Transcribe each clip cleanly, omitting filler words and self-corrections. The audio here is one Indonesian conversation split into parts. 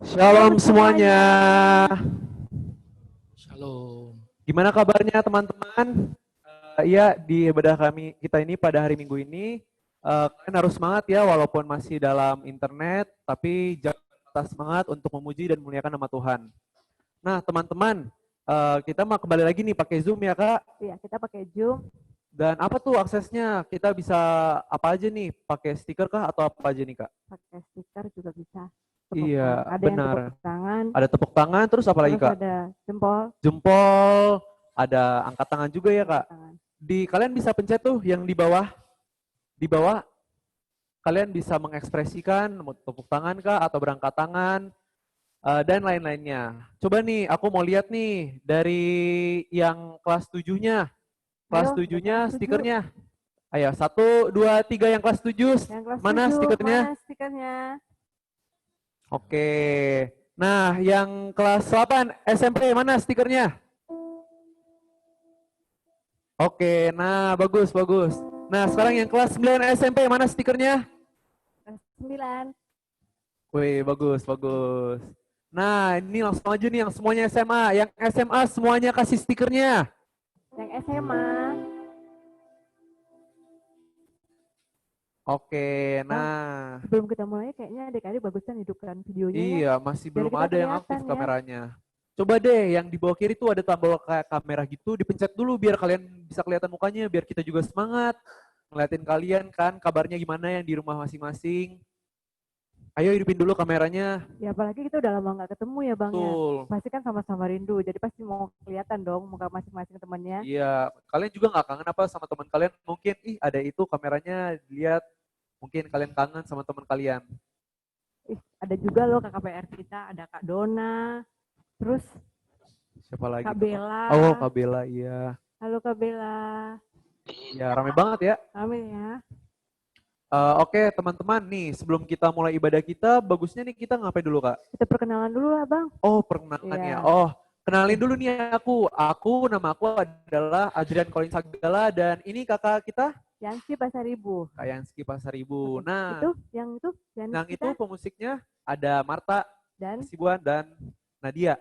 Shalom semuanya. Shalom. Gimana kabarnya teman-teman? Iya, di ibadah kita ini pada hari Minggu ini, kalian harus semangat ya walaupun masih dalam internet, tapi jangan patah semangat untuk memuji dan memuliakan nama Tuhan. Nah teman-teman, kita mau kembali lagi nih pakai Zoom ya Kak? Iya, kita pakai Zoom. Dan apa tuh aksesnya? Kita bisa apa aja nih? Pakai stiker kah atau apa aja nih Kak? Pakai stiker juga bisa. Iya, Ada benar. yang tepuk tangan. Ada tepuk tangan, terus apa lagi Kak? Ada jempol. Jempol, ada angkat tangan juga ya Kak? Tangan. Kalian bisa pencet tuh yang di bawah. Di bawah kalian bisa mengekspresikan mau tepuk tangan kah atau berangkat tangan dan lain-lainnya. Coba nih, aku mau lihat nih dari yang kelas 7-nya. Kelas 7-nya stikernya. Ayo, 1, 2, 3 yang kelas 7. Mana stikernya? Mana stikernya? Oke. Nah, yang kelas 8 SMP mana stikernya? Oke, nah bagus, bagus. Nah, sekarang yang kelas 9 SMP mana stikernya? Kelas 9. Wih, bagus, bagus. Nah, ini langsung aja nih yang semuanya SMA. Yang SMA semuanya kasih stikernya. Yang SMA. Oke, nah. Sebelum kita mulai kayaknya adik-adik bagusnya hidupkan videonya ya. Iya, masih belum ada yang aktif ya. kameranya. Coba deh, yang di bawah kiri tuh ada tombol kayak kamera gitu, dipencet dulu biar kalian bisa kelihatan mukanya, biar kita juga semangat. Ngeliatin kalian kan, kabarnya gimana yang di rumah masing-masing. Ayo hidupin dulu kameranya. Ya apalagi kita udah lama nggak ketemu ya Bang. Betul. Ya. Pasti kan sama-sama rindu, jadi pasti mau kelihatan dong muka masing-masing temannya. Iya, kalian juga nggak kangen apa sama teman kalian? Mungkin, ada itu kameranya dilihat. Mungkin kalian kangen sama teman kalian. Ada juga loh KKPR kita, ada Kak Dona, terus siapa lagi? Kak Bella. Oh, Kak Bella, iya. Halo Kak Bella. Ya, rame banget ya. Rame ya. Oke, teman-teman nih, sebelum kita mulai ibadah kita, bagusnya nih kita ngapain dulu, Kak? Kita perkenalan dulu lah, Bang. Oh, perkenalan ya. Oh, kenalin dulu nih aku. Nama aku adalah Adrian Colin Sagala dan ini kakak kita Yanski Pasaribu. Kak Yanski Pasaribu. Nah, yang itu pemusiknya ada Marta, dan Sibuan dan Nadia.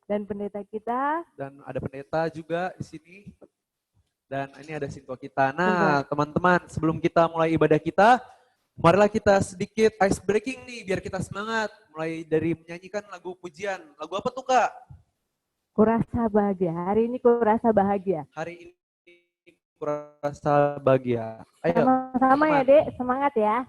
Dan pendeta kita. Dan ada pendeta juga di sini. Dan ini ada sintua kita. Nah, teman-teman, sebelum kita mulai ibadah kita, marilah kita sedikit ice breaking nih, biar kita semangat. Mulai dari menyanyikan lagu pujian. Lagu apa tuh, Kak? Kurasa bahagia. Hari ini kurasa bahagia. Hari ini kurasa bahagia. Ayo. Sama-sama ya, Dek. Semangat ya.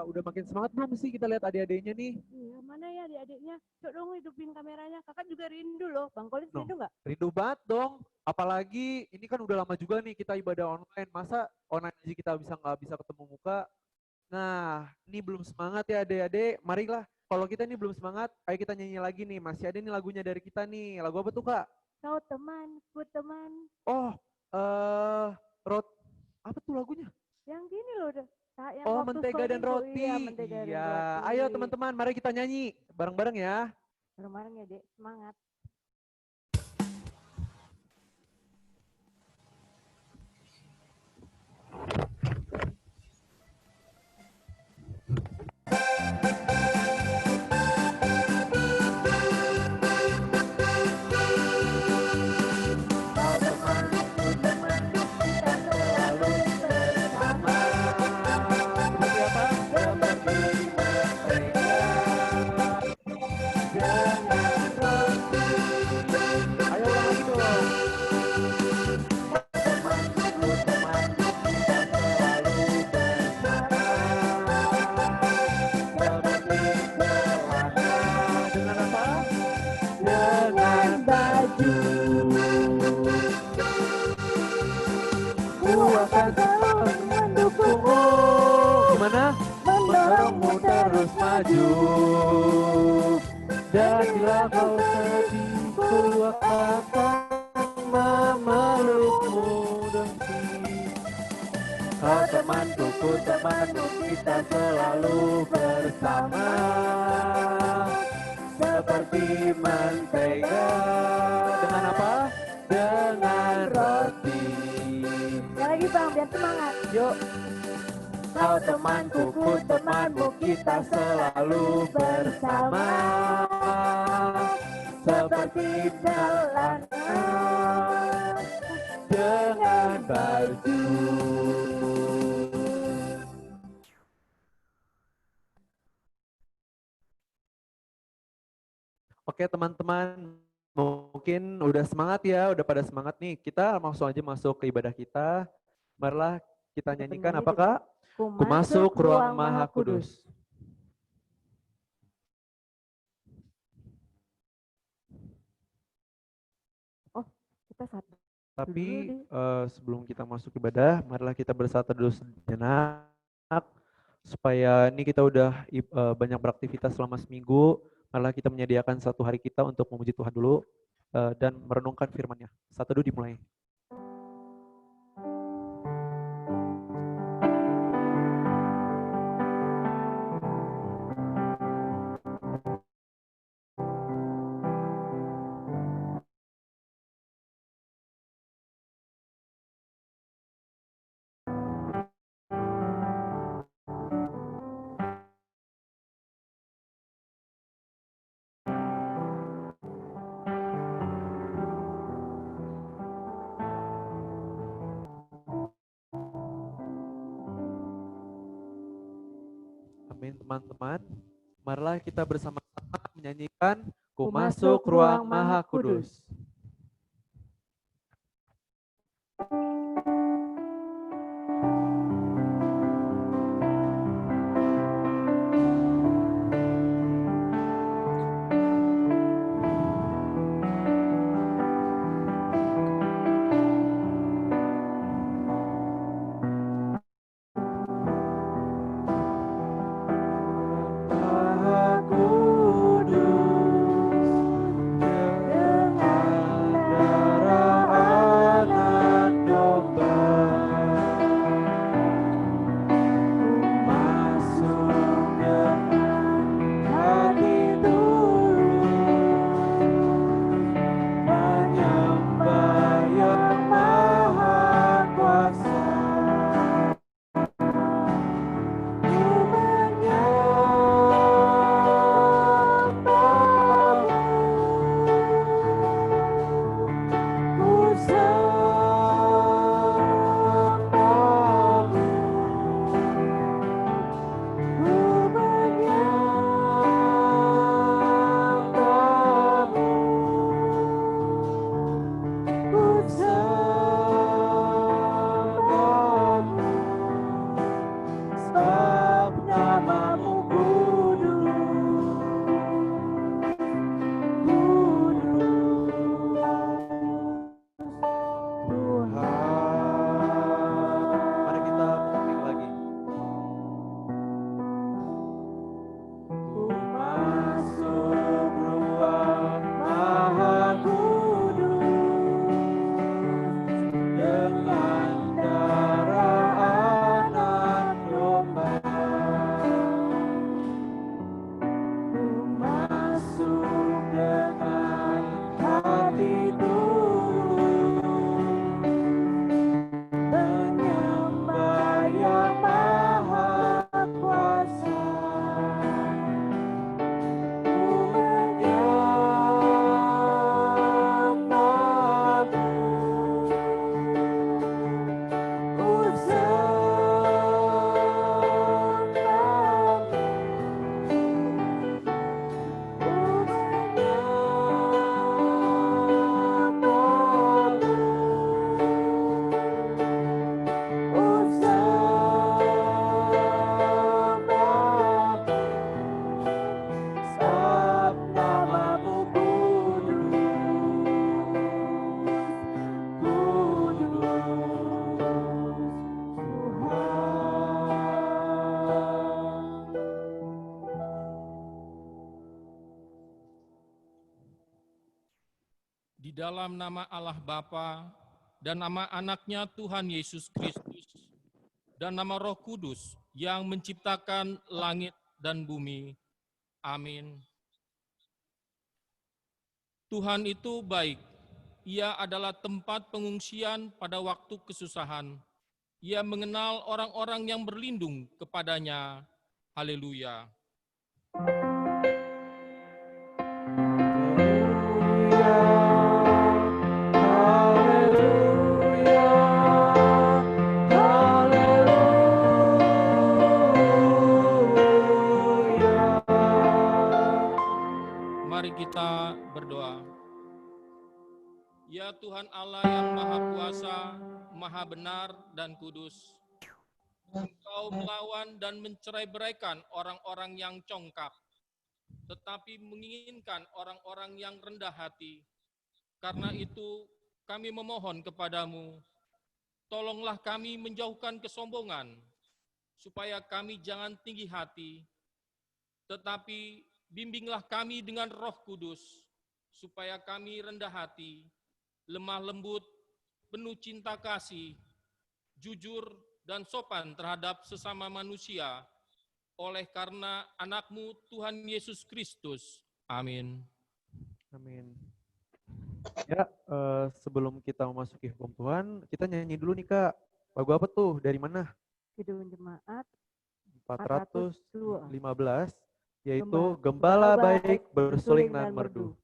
Udah makin semangat belum sih kita lihat adik-adiknya nih? Iya, mana ya adik-adiknya? Coba dong hidupin kameranya. Kakak juga rindu loh. Bang Kolis rindu nggak? Rindu banget dong. Apalagi ini kan udah lama juga nih kita ibadah online. Masa online aja kita nggak bisa ketemu muka? Nah, ini belum semangat ya adik-adik. Marilah. kalau kita nih belum semangat, ayo kita nyanyi lagi nih. Masih ada nih lagunya dari kita nih. Lagu apa tuh, Kak? Kau teman, ku teman. Oh, Road. Apa tuh lagunya? Yang gini loh, yang Oh, waktu Mentega dan minggu. Roti. Iya, mentega dan Iya. roti. Ayo teman-teman, mari kita nyanyi bareng-bareng ya. Bareng-bareng ya, Dek. Semangat. Mendorongmu terus maju. Dan bila kau sedih, ku akan memelukmu dengki. Kau temanku, ku temanmu, kita selalu bersama. Seperti mentega. Dengan apa? Dengan roti. Ya lagi Bang, biar semangat. Yuk. Kau temanku, ku temanmu, kita selalu bersama. Seperti celana dengan baju. Oke teman-teman, mungkin udah semangat ya, udah pada semangat nih. Kita langsung aja masuk ke ibadah kita. Marilah kita nyanyikan apa Kak? Ku masuk ruang Maha Kudus. Oh, kita satu. Tapi sebelum kita masuk ibadah, marilah kita bersatu dulu sejenak. Supaya ini kita udah banyak beraktivitas selama seminggu. Marilah kita menyediakan satu hari kita untuk memuji Tuhan dulu. Dan merenungkan firman-Nya. Satu dulu dimulai. Amin teman-teman. Marilah kita bersama-sama menyanyikan Ku masuk ruang Maha Kudus. Maha Kudus, dengan Di dalam nama Allah Bapa dan nama anaknya Tuhan Yesus Kristus dan nama Roh Kudus yang menciptakan langit dan bumi. Amin. Tuhan itu baik. Ia adalah tempat pengungsian pada waktu kesusahan. Ia mengenal orang-orang yang berlindung kepadanya. Haleluya. Mari kita berdoa. Ya Tuhan Allah yang Maha Kuasa, Maha Benar dan Kudus, Engkau melawan dan mencerai-beraikan orang-orang yang congkak, tetapi menginginkan orang-orang yang rendah hati. Karena itu kami memohon kepadamu, tolonglah kami menjauhkan kesombongan, supaya kami jangan tinggi hati, tetapi bimbinglah kami dengan Roh Kudus, supaya kami rendah hati, lemah lembut, penuh cinta kasih, jujur dan sopan terhadap sesama manusia, oleh karena anakmu Tuhan Yesus Kristus. Amin. Amin. Ya, sebelum kita memasuki hukum Tuhan, kita nyanyi dulu nih Kak. Lagu apa tuh? Dari mana? Kidung Jemaat 415, yaitu Gembala Gembala Baik Bersuling dan Merdu.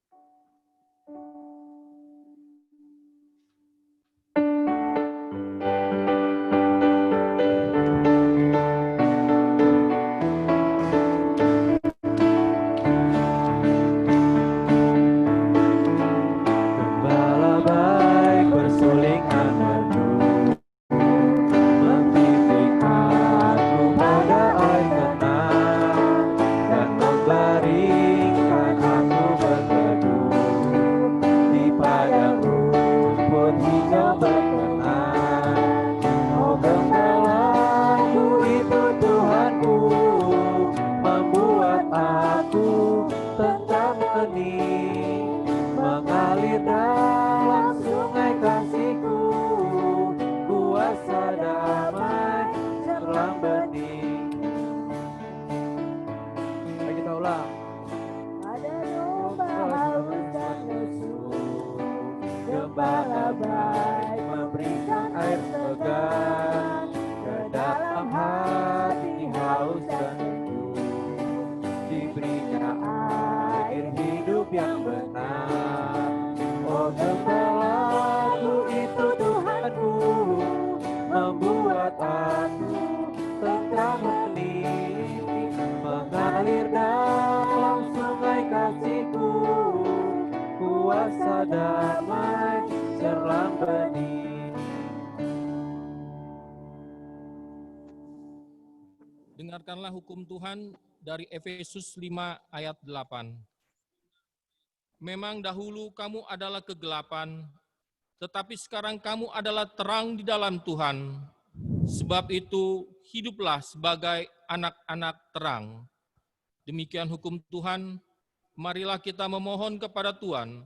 Dengarkanlah hukum Tuhan dari Efesus 5 ayat 8. Memang dahulu kamu adalah kegelapan, tetapi sekarang kamu adalah terang di dalam Tuhan. Sebab itu hiduplah sebagai anak-anak terang. Demikian hukum Tuhan, marilah kita memohon kepada Tuhan,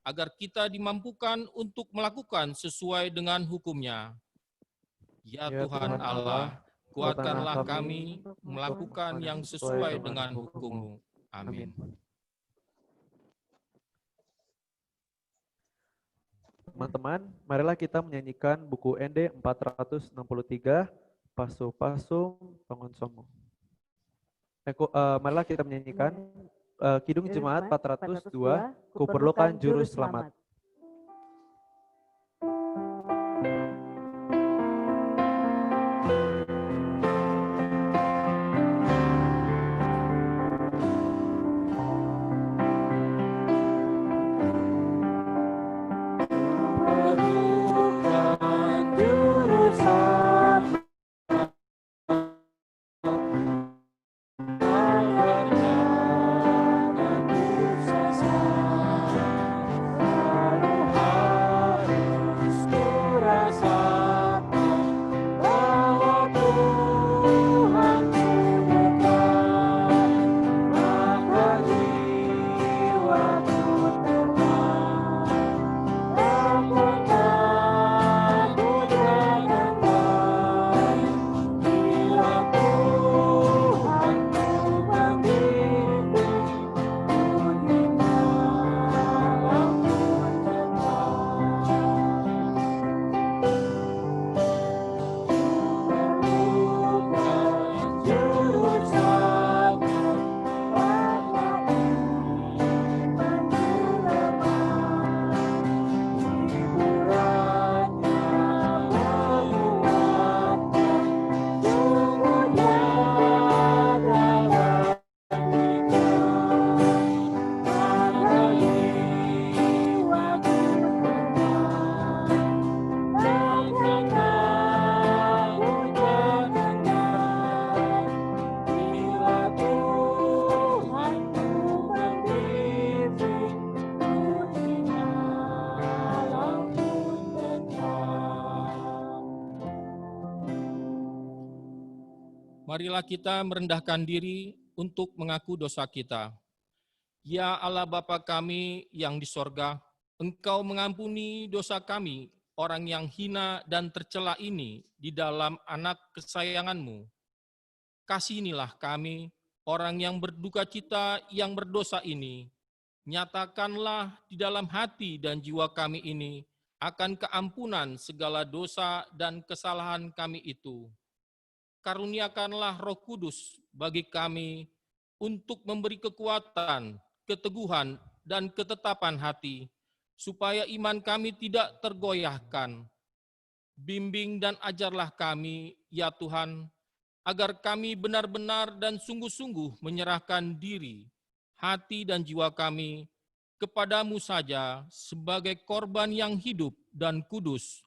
agar kita dimampukan untuk melakukan sesuai dengan hukum-Nya. Ya Tuhan Allah, kuatkanlah kami melakukan yang sesuai dengan hukum-Mu. Amin. Teman-teman, marilah kita menyanyikan buku ND 463, Pasu Pasung Tongon Somo. Marilah kita menyanyikan Kidung Jemaat 402, Kuperlukan Juru Selamat. Marilah kita merendahkan diri untuk mengaku dosa kita. Ya Allah Bapa kami yang di sorga, Engkau mengampuni dosa kami, orang yang hina dan tercela ini di dalam anak kesayangan-Mu. Kasihanilah kami, orang yang berduka cita yang berdosa ini. Nyatakanlah di dalam hati dan jiwa kami ini akan keampunan segala dosa dan kesalahan kami itu. Karuniakanlah Roh Kudus bagi kami untuk memberi kekuatan, keteguhan, dan ketetapan hati, supaya iman kami tidak tergoyahkan. Bimbing dan ajarlah kami, ya Tuhan, agar kami benar-benar dan sungguh-sungguh menyerahkan diri, hati dan jiwa kami kepadamu saja sebagai korban yang hidup dan kudus,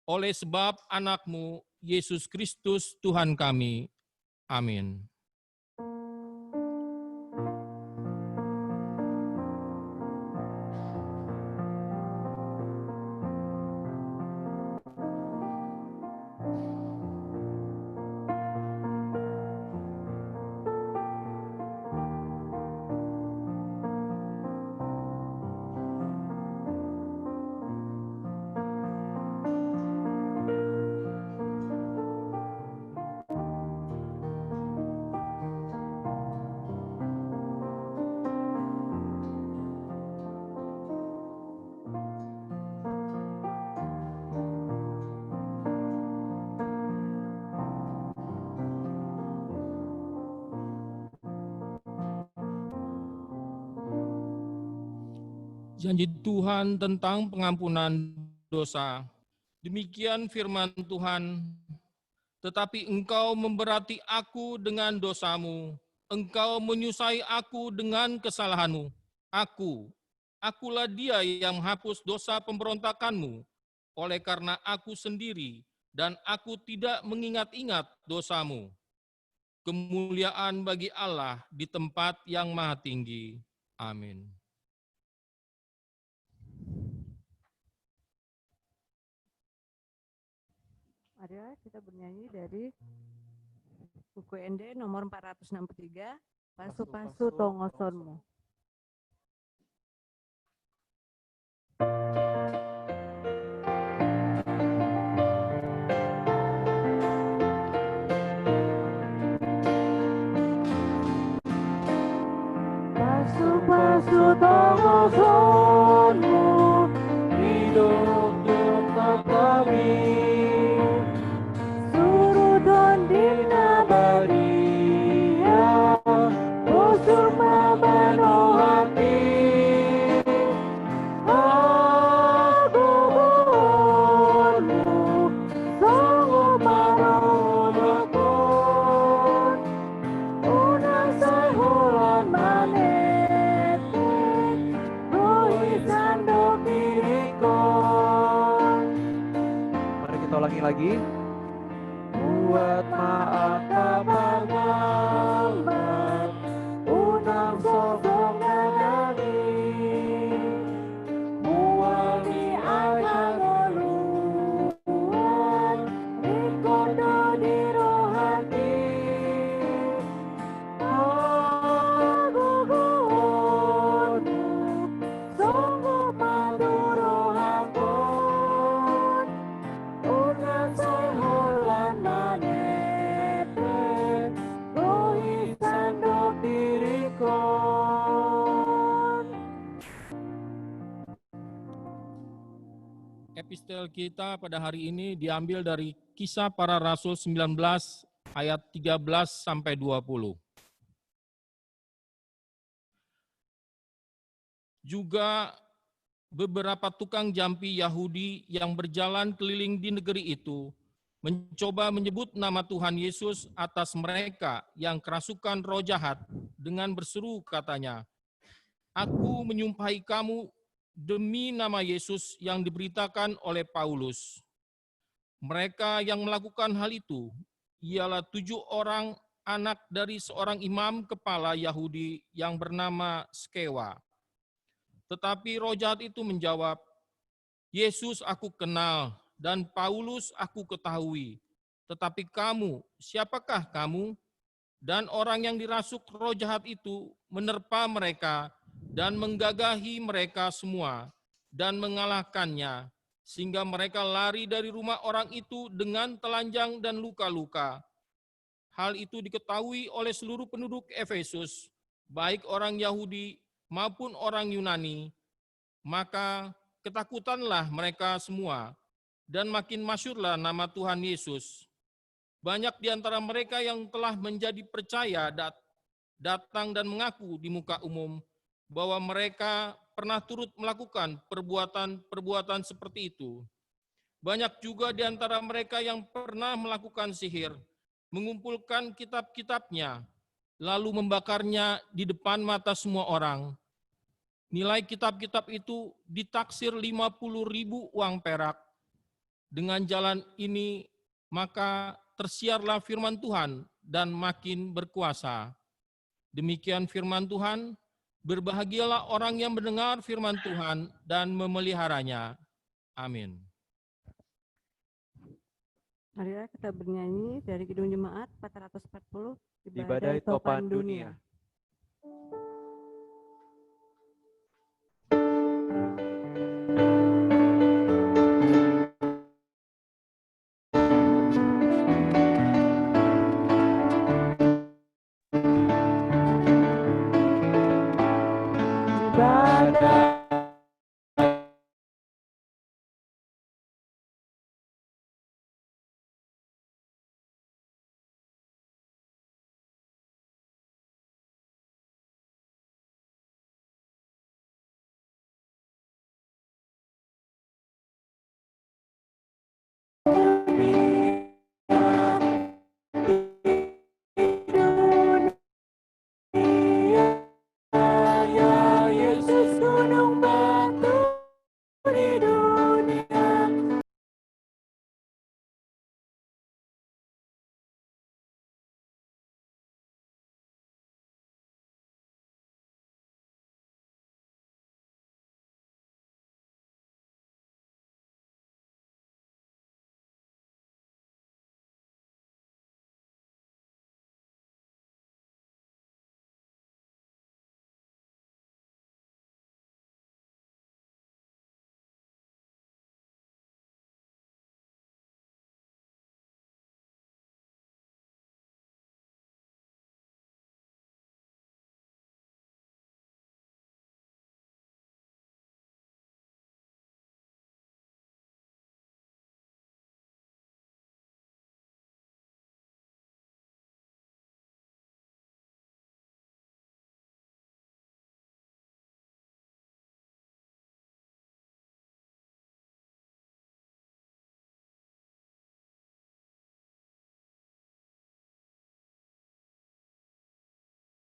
oleh sebab anak-Mu, Yesus Kristus Tuhan kami. Amin. Janji Tuhan tentang pengampunan dosa. Demikian firman Tuhan, tetapi engkau memberati aku dengan dosamu, engkau menyusai aku dengan kesalahanmu. Akulah dia yang menghapus dosa pemberontakanmu, oleh karena aku sendiri dan aku tidak mengingat-ingat dosamu. Kemuliaan bagi Allah di tempat yang maha tinggi. Amin. Marilah kita bernyanyi dari buku ND nomor 463, Pasu-pasu Tongosonmu. Pasu-pasu Tongosonmu, hidup tetap kami. Surudon dina baria, busur mabano hati. Agugunmu, songo marunakun, unang sahulan manete, buhisan do pirikon. Mari kita ulangi lagi. Buat maaf kabar lambat, unang sosok nadani, muali akan oluan, rikondo di rohati. Agugunmu, sungguh maduro hakun, unang sahulan manete, buhisan do pirikon. Epistel kita pada hari ini diambil dari Kisah Para Rasul 19 ayat 13 sampai 20. Juga beberapa tukang jampi Yahudi yang berjalan keliling di negeri itu mencoba menyebut nama Tuhan Yesus atas mereka yang kerasukan roh jahat dengan berseru katanya, "Aku menyumpahi kamu demi nama Yesus yang diberitakan oleh Paulus." Mereka yang melakukan hal itu ialah 7 orang anak dari seorang imam kepala Yahudi yang bernama Skewa. Tetapi roh jahat itu menjawab, "Yesus aku kenal dan Paulus aku ketahui. Tetapi kamu, siapakah kamu?" Dan orang yang dirasuk roh jahat itu menerpa mereka dan menggagahi mereka semua dan mengalahkannya, sehingga mereka lari dari rumah orang itu dengan telanjang dan luka-luka. Hal itu diketahui oleh seluruh penduduk Efesus, baik orang Yahudi maupun orang Yunani. Maka ketakutanlah mereka semua, dan makin masyhurlah nama Tuhan Yesus. Banyak di antara mereka yang telah menjadi percaya datang dan mengaku di muka umum bahwa mereka pernah turut melakukan perbuatan-perbuatan seperti itu. Banyak juga di antara mereka yang pernah melakukan sihir, mengumpulkan kitab-kitabnya, lalu membakarnya di depan mata semua orang. Nilai kitab-kitab itu ditaksir 50.000 uang perak. Dengan jalan ini, maka tersiarlah firman Tuhan dan makin berkuasa. Demikian firman Tuhan, berbahagialah orang yang mendengar firman Tuhan dan memeliharanya. Amin. Marilah kita bernyanyi dari Kidung Jemaat 440, Di badai topan dunia.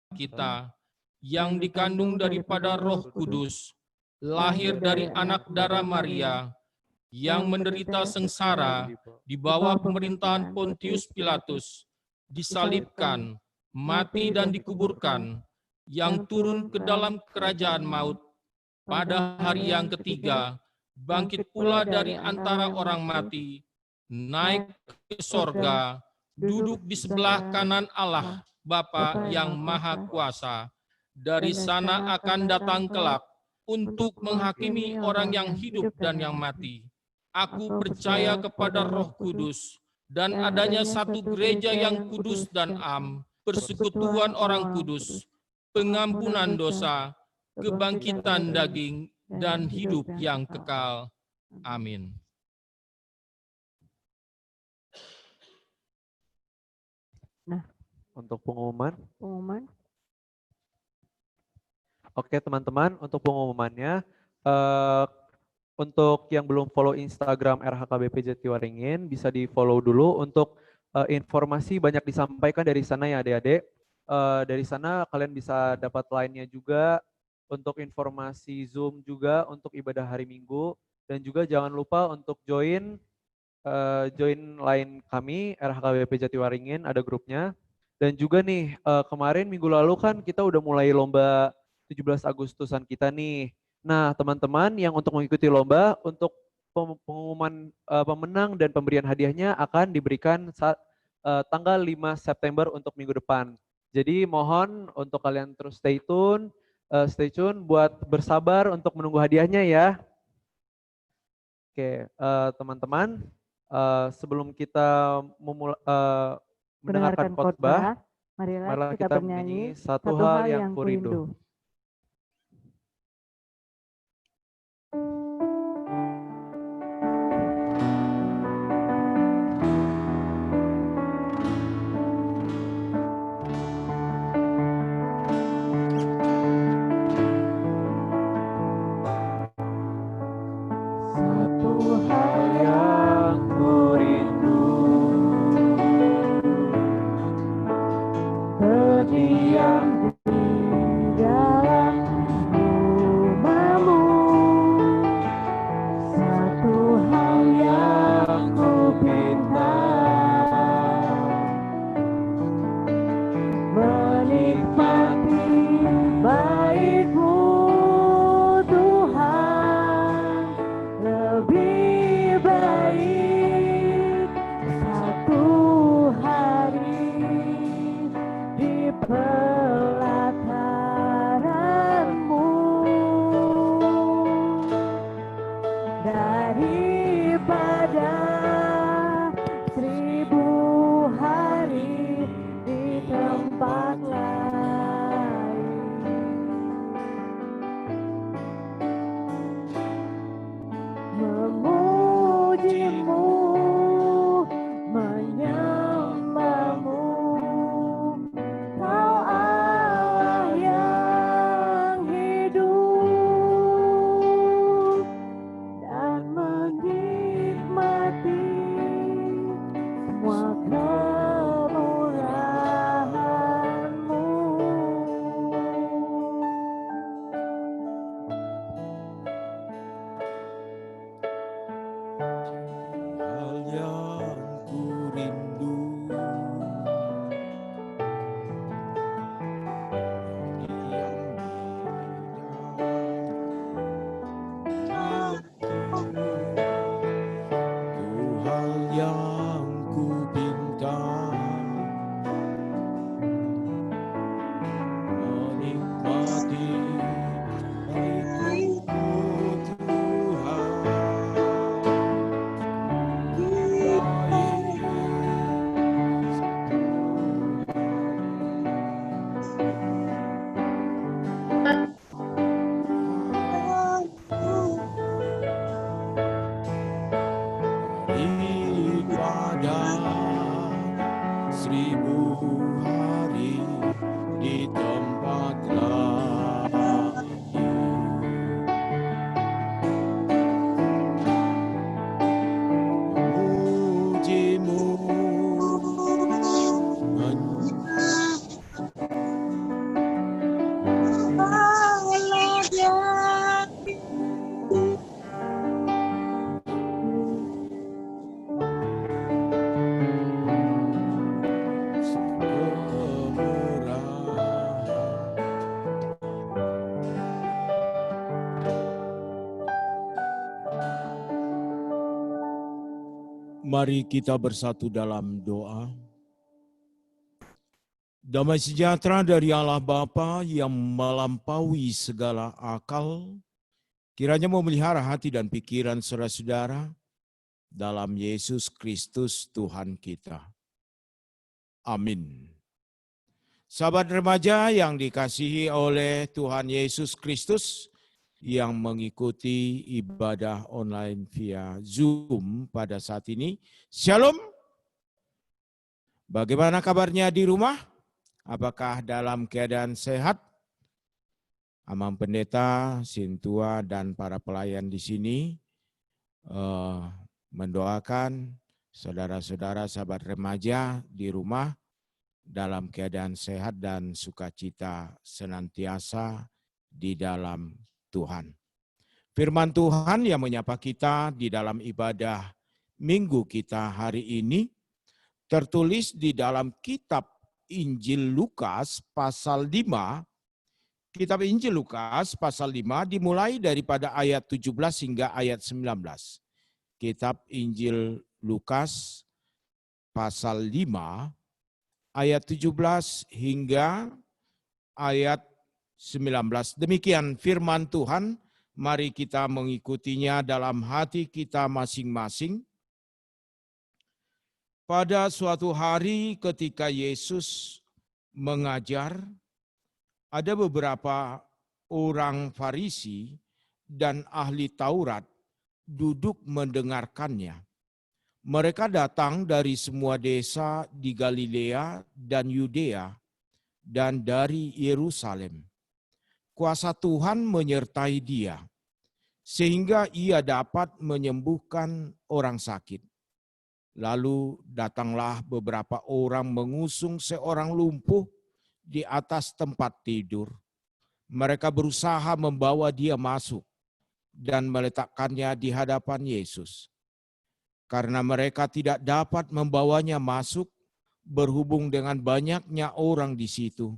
Kita yang dikandung daripada Roh Kudus, lahir dari anak darah Maria, yang menderita sengsara di bawah pemerintahan Pontius Pilatus, disalibkan, mati dan dikuburkan, yang turun ke dalam kerajaan maut, pada hari yang ketiga, bangkit pula dari antara orang mati, naik ke sorga, duduk di sebelah kanan Allah, Bapa yang Maha Kuasa. Dari sana akan datang kelak untuk menghakimi orang yang hidup dan yang mati. Aku percaya kepada Roh Kudus dan adanya satu gereja yang kudus dan am, persekutuan orang kudus, pengampunan dosa, kebangkitan daging, dan hidup yang kekal. Amin. Untuk pengumuman. Pengumuman. Oke teman-teman, untuk pengumumannya, untuk yang belum follow Instagram RHKBP Jatiwaringin, bisa di follow dulu untuk informasi banyak disampaikan dari sana ya adik-adik. Dari sana kalian bisa dapat line-nya juga, untuk informasi Zoom juga untuk ibadah hari Minggu, dan juga jangan lupa untuk join line kami RHKBP Jatiwaringin, ada grupnya. Dan juga nih kemarin minggu lalu kan kita udah mulai lomba 17 Agustusan kita nih. Nah teman-teman yang untuk mengikuti lomba, untuk pengumuman pemenang dan pemberian hadiahnya akan diberikan saat tanggal 5 September untuk minggu depan. Jadi mohon untuk kalian terus stay tune buat bersabar untuk menunggu hadiahnya ya. Oke, teman-teman, sebelum kita mendengarkan khotbah, marilah kita menyanyi satu hal yang kurindu. Mari kita bersatu dalam doa. Damai sejahtera dari Allah Bapa yang melampaui segala akal, kiranya memelihara hati dan pikiran saudara-saudara dalam Yesus Kristus Tuhan kita. Amin. Sahabat remaja yang dikasihi oleh Tuhan Yesus Kristus, yang mengikuti ibadah online via Zoom pada saat ini. Shalom. Bagaimana kabarnya di rumah? Apakah dalam keadaan sehat? Amang Pendeta, Sintua, dan para pelayan di sini mendoakan saudara-saudara sahabat remaja di rumah dalam keadaan sehat dan sukacita senantiasa di dalam Tuhan. Firman Tuhan yang menyapa kita di dalam ibadah minggu kita hari ini tertulis di dalam kitab Injil Lukas pasal 5. Kitab Injil Lukas pasal 5 dimulai daripada ayat 17 hingga ayat 19. Kitab Injil Lukas pasal 5 ayat 17 hingga ayat 19. Demikian firman Tuhan, mari kita mengikutinya dalam hati kita masing-masing. Pada suatu hari ketika Yesus mengajar, ada beberapa orang Farisi dan ahli Taurat duduk mendengarkannya. Mereka datang dari semua desa di Galilea dan Yudea dan dari Yerusalem. Kuasa Tuhan menyertai dia, sehingga ia dapat menyembuhkan orang sakit. Lalu datanglah beberapa orang mengusung seorang lumpuh di atas tempat tidur. Mereka berusaha membawa dia masuk dan meletakkannya di hadapan Yesus. Karena mereka tidak dapat membawanya masuk, berhubung dengan banyaknya orang di situ,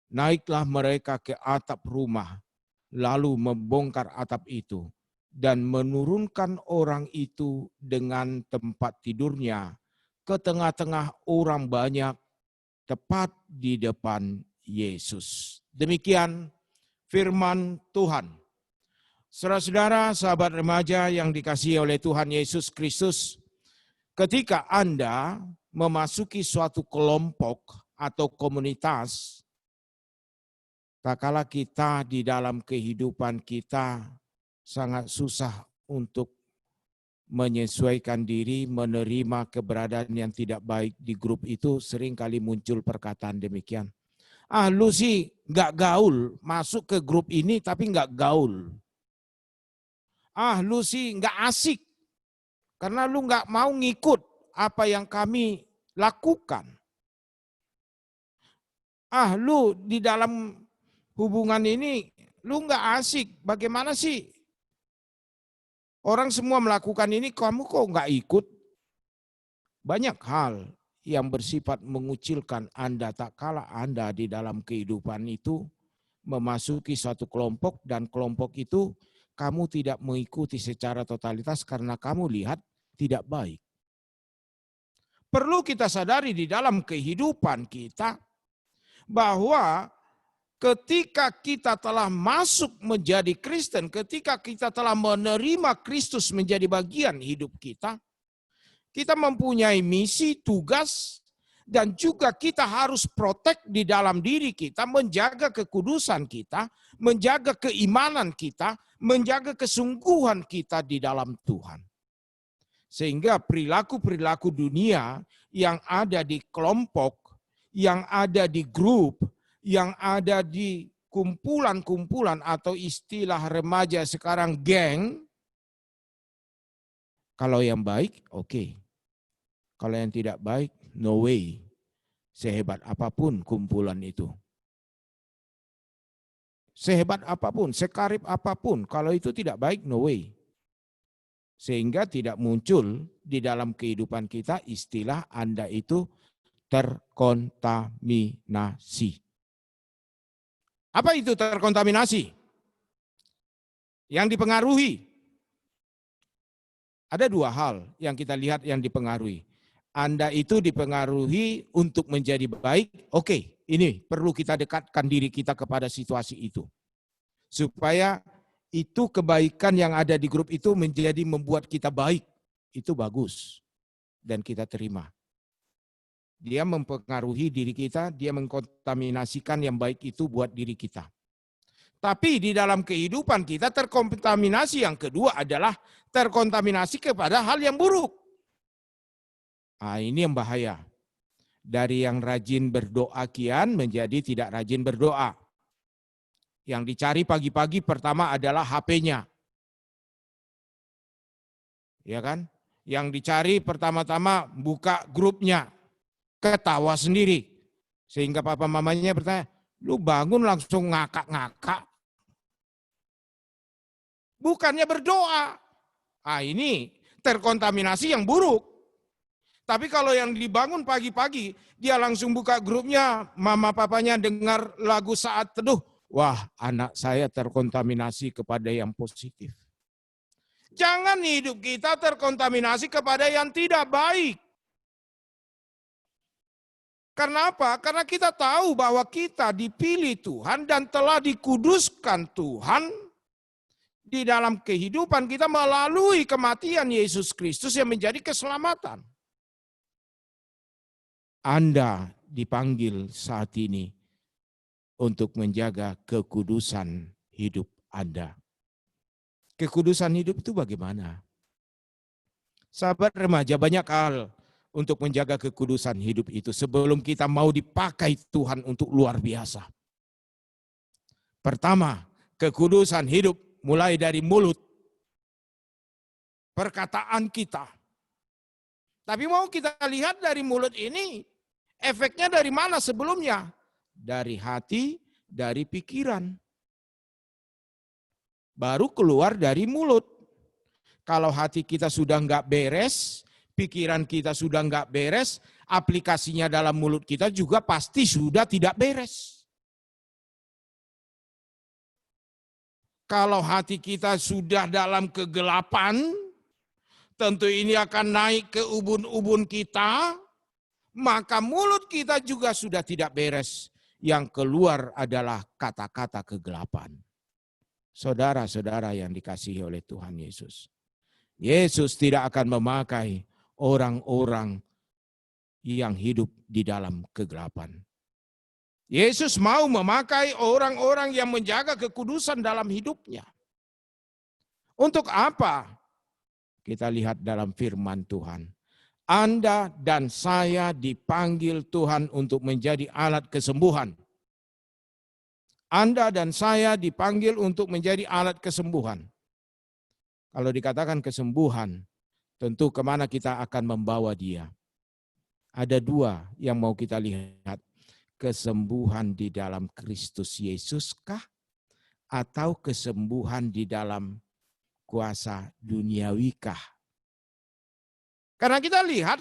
naiklah mereka ke atap rumah, lalu membongkar atap itu, dan menurunkan orang itu dengan tempat tidurnya ke tengah-tengah orang banyak, tepat di depan Yesus. Demikian firman Tuhan. Saudara-saudara, sahabat remaja yang dikasihi oleh Tuhan Yesus Kristus, ketika Anda memasuki suatu kelompok atau komunitas, tak kala kita di dalam kehidupan kita sangat susah untuk menyesuaikan diri, menerima keberadaan yang tidak baik di grup itu, seringkali muncul perkataan demikian. Ah, lu sih nggak gaul, masuk ke grup ini tapi nggak gaul. Ah, lu sih nggak asik, karena lu nggak mau ngikut apa yang kami lakukan. Ah, lu di dalam hubungan ini, lu nggak asik, bagaimana sih? Orang semua melakukan ini, kamu kok nggak ikut? Banyak hal yang bersifat mengucilkan Anda tak kala Anda di dalam kehidupan itu memasuki suatu kelompok, dan kelompok itu kamu tidak mengikuti secara totalitas karena kamu lihat tidak baik. Perlu kita sadari di dalam kehidupan kita bahwa ketika kita telah masuk menjadi Kristen, ketika kita telah menerima Kristus menjadi bagian hidup kita, kita mempunyai misi, tugas, dan juga kita harus protect di dalam diri kita, menjaga kekudusan kita, menjaga keimanan kita, menjaga kesungguhan kita di dalam Tuhan. Sehingga perilaku-perilaku dunia yang ada di kelompok, yang ada di grup, yang ada di kumpulan-kumpulan atau istilah remaja sekarang geng, kalau yang baik, oke. Kalau yang tidak baik, no way. Sehebat apapun kumpulan itu. Sehebat apapun, sekarib apapun, kalau itu tidak baik, no way. Sehingga tidak muncul di dalam kehidupan kita istilah Anda itu terkontaminasi. Apa itu terkontaminasi? Yang dipengaruhi. Ada dua hal yang kita lihat yang dipengaruhi. Anda itu dipengaruhi untuk menjadi baik, oke, ini perlu kita dekatkan diri kita kepada situasi itu. Supaya itu kebaikan yang ada di grup itu menjadi membuat kita baik. Itu bagus dan kita terima. Dia mempengaruhi diri kita, dia mengkontaminasikan yang baik itu buat diri kita. Tapi di dalam kehidupan kita terkontaminasi yang kedua adalah terkontaminasi kepada hal yang buruk. Nah, ini yang bahaya. Dari yang rajin berdoa kian menjadi tidak rajin berdoa. Yang dicari pagi-pagi pertama adalah HP-nya. Ya kan? Yang dicari pertama-tama buka grupnya. Ketawa sendiri. Sehingga papa mamanya bertanya, lu bangun langsung ngakak-ngakak. Bukannya berdoa. Ah, ini terkontaminasi yang buruk. Tapi kalau yang dibangun pagi-pagi, dia langsung buka grupnya, mama papanya dengar lagu Saat Teduh. Wah, anak saya terkontaminasi kepada yang positif. Jangan hidup kita terkontaminasi kepada yang tidak baik. Karena apa? Karena kita tahu bahwa kita dipilih Tuhan dan telah dikuduskan Tuhan di dalam kehidupan kita melalui kematian Yesus Kristus yang menjadi keselamatan. Anda dipanggil saat ini untuk menjaga kekudusan hidup Anda. Kekudusan hidup itu bagaimana? Sahabat remaja, banyak hal untuk menjaga kekudusan hidup itu sebelum kita mau dipakai Tuhan untuk luar biasa. Pertama, kekudusan hidup mulai dari mulut, perkataan kita. Tapi mau kita lihat dari mulut ini, efeknya dari mana sebelumnya? Dari hati, dari pikiran. Baru keluar dari mulut. Kalau hati kita sudah enggak beres, pikiran kita sudah enggak beres, aplikasinya dalam mulut kita juga pasti sudah tidak beres. Kalau hati kita sudah dalam kegelapan, tentu ini akan naik ke ubun-ubun kita, maka mulut kita juga sudah tidak beres. Yang keluar adalah kata-kata kegelapan. Saudara-saudara yang dikasihi oleh Tuhan Yesus. Yesus tidak akan memakai orang-orang yang hidup di dalam kegelapan. Yesus mau memakai orang-orang yang menjaga kekudusan dalam hidupnya. Untuk apa? Kita lihat dalam firman Tuhan. Anda dan saya dipanggil Tuhan untuk menjadi alat kesembuhan. Anda dan saya dipanggil untuk menjadi alat kesembuhan. Kalau dikatakan kesembuhan, tentu kemana kita akan membawa dia. Ada dua yang mau kita lihat. Kesembuhan di dalam Kristus Yesus kah? Atau kesembuhan di dalam kuasa duniawi kah? Karena kita lihat,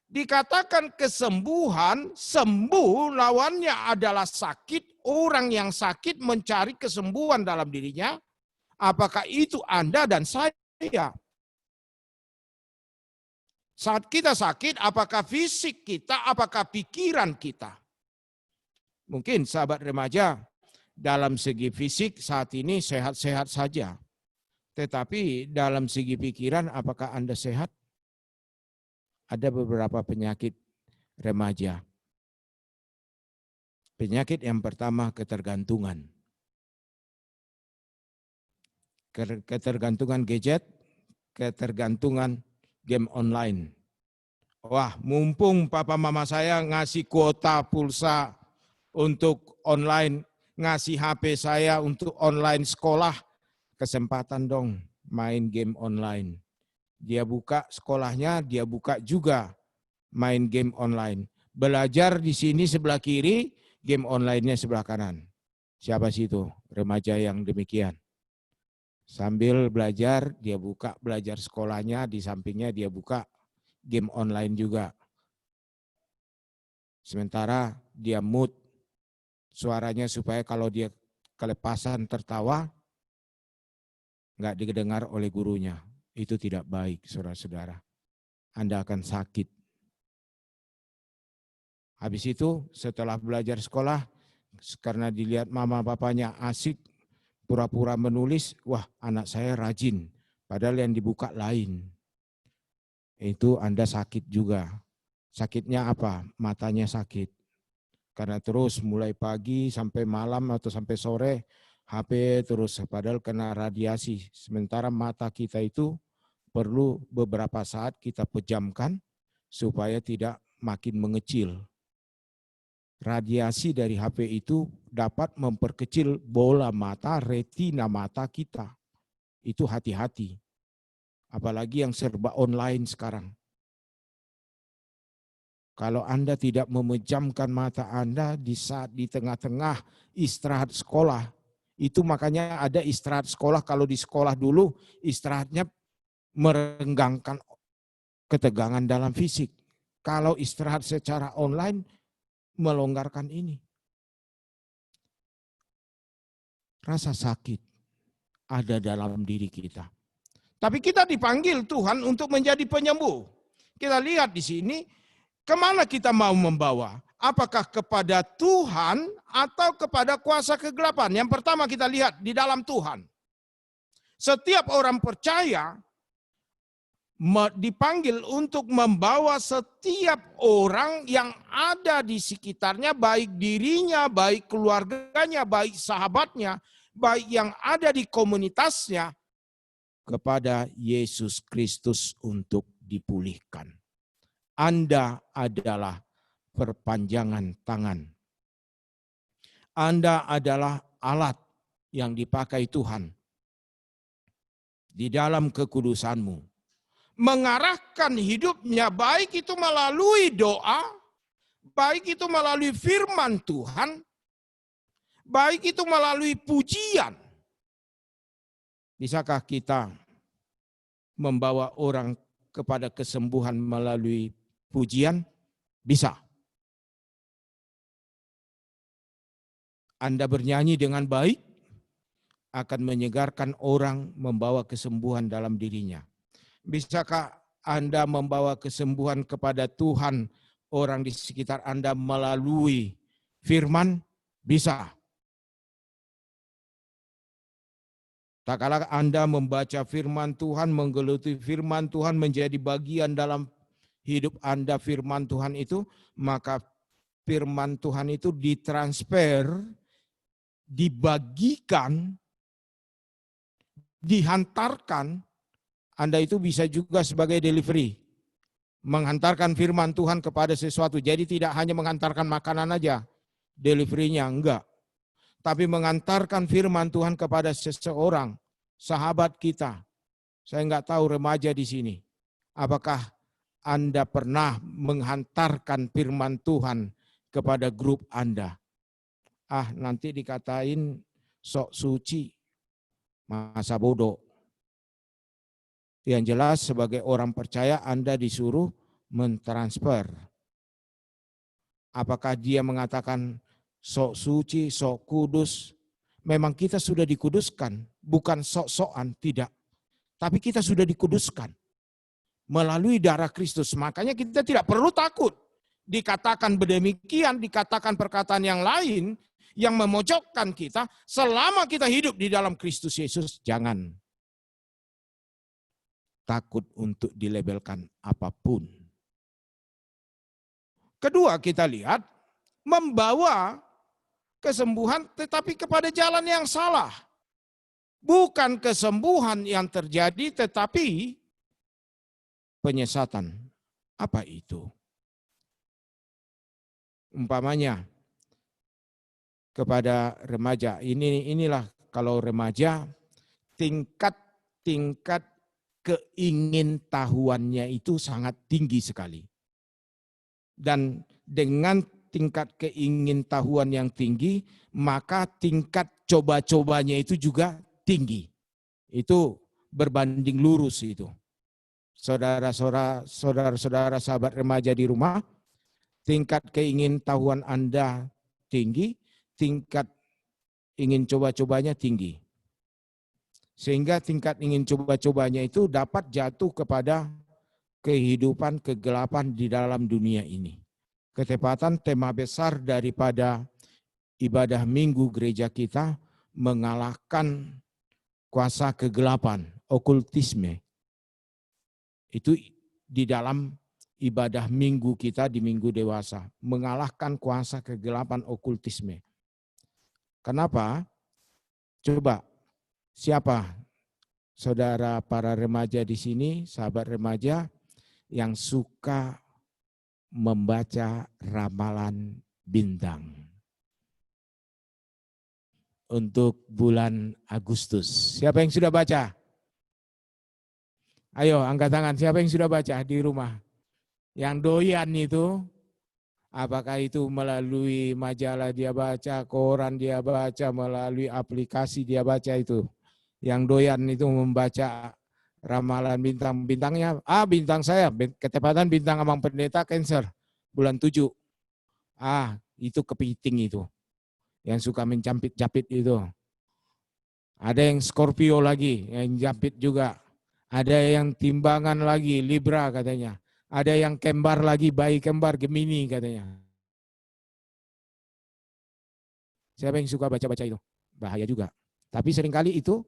dikatakan kesembuhan, sembuh lawannya adalah sakit. Orang yang sakit mencari kesembuhan dalam dirinya. Apakah itu Anda dan saya? Saat kita sakit, apakah fisik kita, apakah pikiran kita? Mungkin sahabat remaja, dalam segi fisik saat ini sehat-sehat saja. Tetapi dalam segi pikiran, apakah Anda sehat? Ada beberapa penyakit remaja. Penyakit yang pertama ketergantungan. Ketergantungan gadget, ketergantungan game online. Wah, mumpung papa mama saya ngasih kuota pulsa untuk online, ngasih HP saya untuk online sekolah, kesempatan dong main game online. Dia buka sekolahnya, dia buka juga main game online. Belajar di sini sebelah kiri, game online-nya sebelah kanan. Siapa sih itu remaja yang demikian? Sambil belajar, dia buka belajar sekolahnya, di sampingnya dia buka game online juga. Sementara dia mute suaranya supaya kalau dia kelepasan tertawa, nggak didengar oleh gurunya. Itu tidak baik, saudara-saudara. Anda akan sakit. Habis itu setelah belajar sekolah, karena dilihat mama papanya asik, pura-pura menulis, wah anak saya rajin, padahal yang dibuka lain. Itu Anda sakit juga. Sakitnya apa? Matanya sakit. Karena terus mulai pagi sampai malam atau sampai sore, HP terus, padahal kena radiasi. Sementara mata kita itu perlu beberapa saat kita pejamkan supaya tidak makin mengecil. Radiasi dari HP itu dapat memperkecil bola mata, retina mata kita. Itu hati-hati. Apalagi yang serba online sekarang. Kalau Anda tidak memejamkan mata Anda di saat di tengah-tengah istirahat sekolah, itu makanya ada istirahat sekolah. Kalau di sekolah dulu istirahatnya merenggangkan ketegangan dalam fisik. Kalau istirahat secara online, melonggarkan ini. Rasa sakit ada dalam diri kita. Tapi kita dipanggil Tuhan untuk menjadi penyembuh. Kita lihat di sini, Kemana kita mau membawa? Apakah kepada Tuhan atau kepada kuasa kegelapan? Yang pertama kita lihat di dalam Tuhan. Setiap orang percaya dipanggil untuk membawa setiap orang yang ada di sekitarnya, baik dirinya, baik keluarganya, baik sahabatnya, baik yang ada di komunitasnya, kepada Yesus Kristus untuk dipulihkan. Anda adalah perpanjangan tangan. Anda adalah alat yang dipakai Tuhan di dalam kekudusanmu, mengarahkan hidupnya, baik itu melalui doa, baik itu melalui firman Tuhan, baik itu melalui pujian. Bisakah kita membawa orang kepada kesembuhan melalui pujian? Bisa. Anda bernyanyi dengan baik, akan menyegarkan orang, membawa kesembuhan dalam dirinya. Bisakah Anda membawa kesembuhan kepada Tuhan, orang di sekitar Anda melalui firman? Bisa. Tak kala Anda membaca firman Tuhan, menggeluti firman Tuhan menjadi bagian dalam hidup Anda, firman Tuhan itu, maka firman Tuhan itu ditransfer, dibagikan, dihantarkan. Anda itu bisa juga sebagai delivery, menghantarkan firman Tuhan kepada sesuatu. Jadi tidak hanya menghantarkan makanan aja, deliverynya enggak. Tapi mengantarkan firman Tuhan kepada seseorang, sahabat kita. Saya enggak tahu remaja di sini, apakah Anda pernah menghantarkan firman Tuhan kepada grup Anda? Nanti dikatain sok suci, masa bodoh. Yang jelas sebagai orang percaya Anda disuruh mentransfer. Apakah dia mengatakan sok suci, sok kudus? Memang kita sudah dikuduskan, bukan sok-sokan, tidak. Tapi kita sudah dikuduskan melalui darah Kristus. Makanya kita tidak perlu takut dikatakan bedemikian, dikatakan perkataan yang lain yang memojokkan kita. Selama kita hidup di dalam Kristus Yesus, jangan takut untuk dilabelkan apapun. Kedua, kita lihat membawa kesembuhan tetapi kepada jalan yang salah. Bukan kesembuhan yang terjadi tetapi penyesatan. Apa itu? Umpamanya kepada remaja, inilah kalau remaja tingkat keingintahuannya itu sangat tinggi sekali. Dan dengan tingkat keingintahuan yang tinggi, maka tingkat coba-cobanya itu juga tinggi. Itu berbanding lurus itu. Saudara-saudara sahabat remaja di rumah, tingkat keingintahuan Anda tinggi, tingkat ingin coba-cobanya tinggi. Sehingga tingkat ingin coba-cobanya itu dapat jatuh kepada kehidupan kegelapan di dalam dunia ini. Ketepatan tema besar daripada ibadah minggu gereja kita, mengalahkan kuasa kegelapan, okultisme. Itu di dalam ibadah minggu kita di minggu dewasa, mengalahkan kuasa kegelapan okultisme. Kenapa? Coba, siapa saudara para remaja di sini, sahabat remaja, yang suka membaca ramalan bintang untuk bulan Agustus? Siapa yang sudah baca? Ayo angkat tangan, siapa yang sudah baca di rumah? Yang doyan itu, apakah itu melalui majalah dia baca, koran dia baca, melalui aplikasi dia baca itu? Yang doyan itu membaca ramalan bintang-bintangnya, bintang saya, ketepatan bintang Abang Pendeta Cancer, bulan 7. Itu kepiting itu, yang suka mencapit-capit itu. Ada yang Scorpio lagi, yang japit juga. Ada yang timbangan lagi, Libra katanya. Ada yang kembar lagi, bayi kembar Gemini katanya. Siapa yang suka baca-baca itu? Bahaya juga. Tapi seringkali itu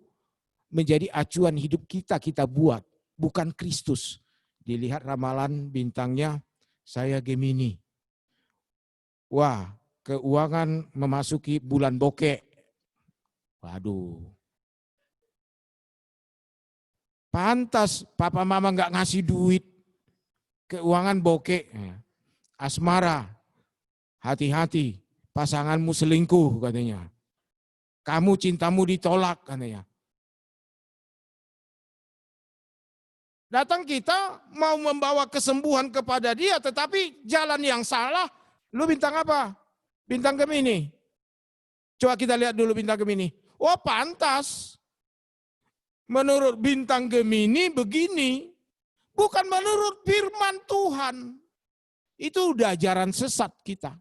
menjadi acuan hidup kita, kita buat. Bukan Kristus. Dilihat ramalan bintangnya, saya Gemini. Wah, keuangan memasuki bulan bokek. Waduh. Pantas papa mama nggak ngasih duit. Keuangan bokek. Asmara. Hati-hati. Pasanganmu selingkuh katanya. Kamu cintamu ditolak katanya. Datang kita mau membawa kesembuhan kepada dia, tetapi jalan yang salah. Lu bintang apa? Bintang Gemini. Coba kita lihat dulu bintang Gemini. Oh pantas. Menurut bintang Gemini begini. Bukan menurut firman Tuhan. Itu udah ajaran sesat kita.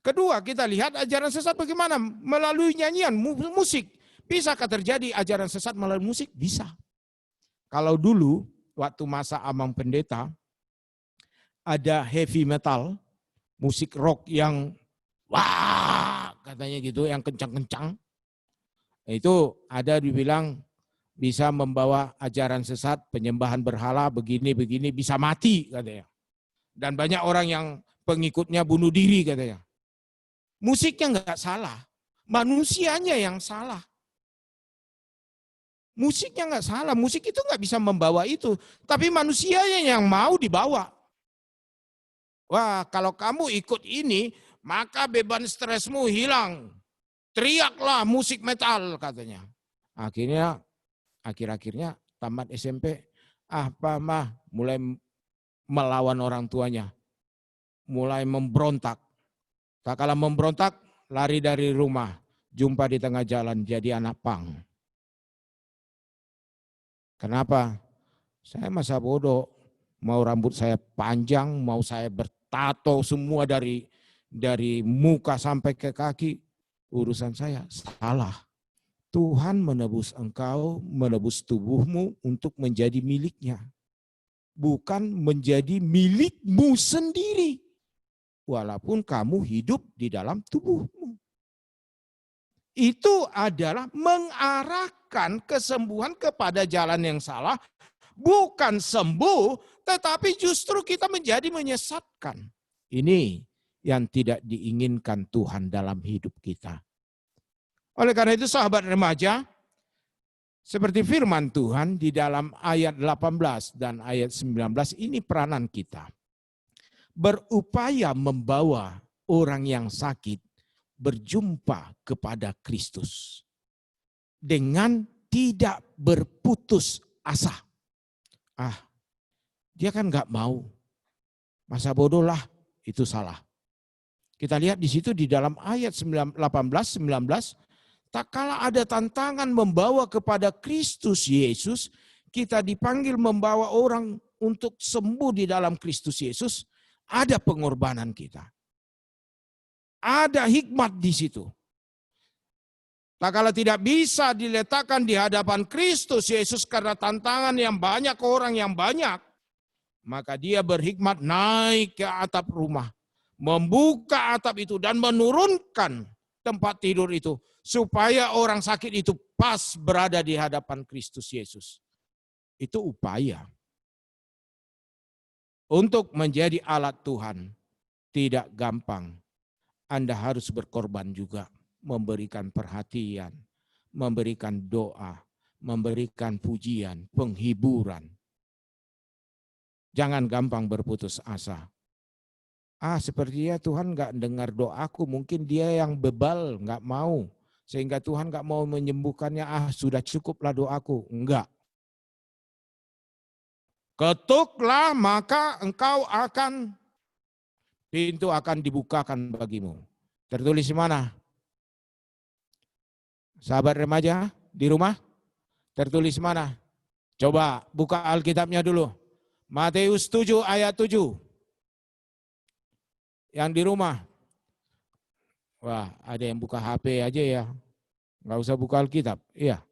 Kedua, kita lihat ajaran sesat bagaimana? Melalui nyanyian, musik. Bisakah terjadi ajaran sesat melalui musik? Bisa. Kalau dulu, waktu masa Amang Pendeta, ada heavy metal, musik rock yang wah katanya gitu, yang kencang-kencang. Itu ada dibilang bisa membawa ajaran sesat, penyembahan berhala, begini-begini, bisa mati katanya. Dan banyak orang yang pengikutnya bunuh diri katanya. Musiknya enggak salah, manusianya yang salah. Musiknya enggak salah, musik itu enggak bisa membawa itu. Tapi manusianya yang mau dibawa. Wah, kalau kamu ikut ini, maka beban stresmu hilang. Teriaklah musik metal katanya. Akhir-akhirnya tamat SMP, Pak Mah mulai melawan orang tuanya. Mulai memberontak. Tak kalah memberontak, lari dari rumah. Jumpa di tengah jalan, jadi anak pang. Kenapa? Saya masa bodoh. Mau rambut saya panjang, mau saya bertato semua dari muka sampai ke kaki. Urusan saya salah. Tuhan menebus engkau, menebus tubuhmu untuk menjadi miliknya. Bukan menjadi milikmu sendiri. Walaupun kamu hidup di dalam tubuhmu. Itu adalah mengarahkan kesembuhan kepada jalan yang salah. Bukan sembuh, tetapi justru kita menjadi menyesatkan. Ini yang tidak diinginkan Tuhan dalam hidup kita. Oleh karena itu sahabat remaja, seperti firman Tuhan di dalam ayat 18 dan ayat 19 ini peranan kita. Berupaya membawa orang yang sakit berjumpa kepada Kristus. Dengan tidak berputus asa. Dia kan nggak mau. Masa bodoh lah, itu salah. Kita lihat di situ di dalam ayat 18-19, tak kala ada tantangan membawa kepada Kristus Yesus, kita dipanggil membawa orang untuk sembuh di dalam Kristus Yesus, ada pengorbanan kita. Ada hikmat di situ. Tak kala tidak bisa diletakkan di hadapan Kristus Yesus karena tantangan yang banyak, orang yang banyak, maka dia berhikmat naik ke atap rumah, membuka atap itu dan menurunkan tempat tidur itu supaya orang sakit itu pas berada di hadapan Kristus Yesus. Itu upaya. Untuk menjadi alat Tuhan tidak gampang. Anda harus berkorban juga, memberikan perhatian, memberikan doa, memberikan pujian, penghiburan. Jangan gampang berputus asa. Sepertinya Tuhan nggak dengar doaku, mungkin dia yang bebal, nggak mau. Sehingga Tuhan nggak mau menyembuhkannya, sudah cukuplah doaku. Enggak. Ketuklah maka engkau pintu akan dibukakan bagimu. Tertulis di mana? Sahabat remaja di rumah? Tertulis di mana? Coba buka Alkitabnya dulu. Matius 7 ayat 7. Yang di rumah. Wah, ada yang buka HP aja ya. Nggak usah buka Alkitab. Iya.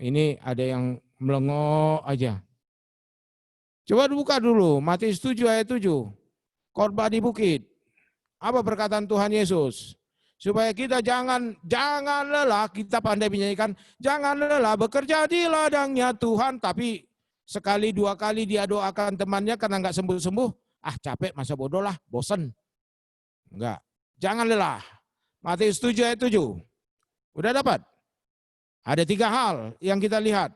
Ini ada yang melengok aja. Coba buka dulu Matius 7 ayat 7. Khotbah di bukit. Apa perkataan Tuhan Yesus? Supaya kita jangan lelah, kita pandai menyanyikan, jangan lelah bekerja di ladangnya Tuhan, tapi sekali dua kali dia doakan temannya karena enggak sembuh-sembuh, capek, masa bodoh lah, bosen. Enggak, jangan lelah. Matius 7 ayat 7. Udah dapat? Ada 3 hal yang kita lihat.